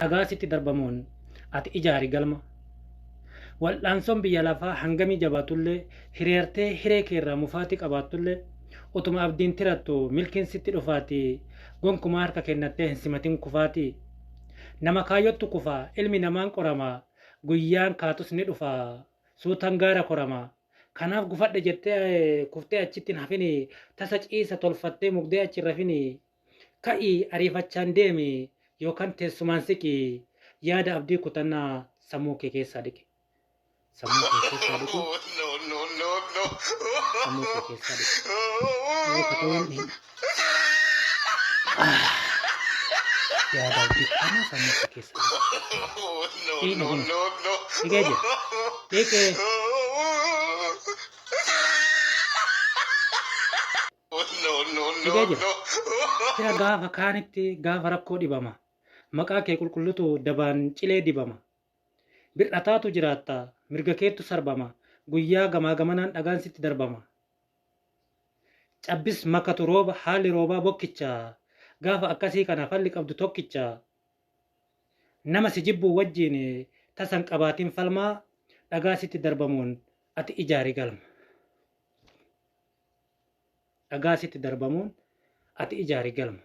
dhagaa sitti darbamuun ati ijaari galma. Wal'aansoon biyya lafaa hangamii jabaatullee hiriirtee hiree kee irraa mufaatii qabaattullee utuma abdiin tirattu milkiin sitti dhufaatii gonkumaa harka kennattee hin simatin kufaatii. Nama kaayyottu kufaa ilmi namaan qoramaa guyyaan kaatus ni dhufaa suutaan gaara koramaa. Kanaaf gufadhe jettee kuftee achitti hin hafini tasa ciisa tolfattee mugdee achi hin rafini. Ka'ii ariifachaan deemi yookaan teessumaan siqi yaada abdii kutannaa sammuu kee keessaa dhiqi. Sammuu kee keessaa dhiqi. Sammuu kee keessaa dhiqi. Yoo katawwan dhihin. Yaada abdii kutannaa sammuu kee keessaa dhiqi. Dhiqni kun. Dhiqee jira. Dhiqee. Dhiqee jira. Kira gaafa kaanitti gaafa rakkoo dhibama. Maqaa kee qulqulluutu dabaan cilee dibama. Bir'ataatu jiraatta mirga keettu sarbama. Guyyaa gamaa gamanaan dhagaan sitti darbama. Cabbis makatu rooba haalli roobaa bokkicha. Gaafa akkasii kana falli qabdu tokkicha. Nama si jibbuu wajjin tasan qabaatiin falmaa dhagaa sitti darbamuun ati ijaari galma. Dhagaa sitti darbamuun ati ijaari galma.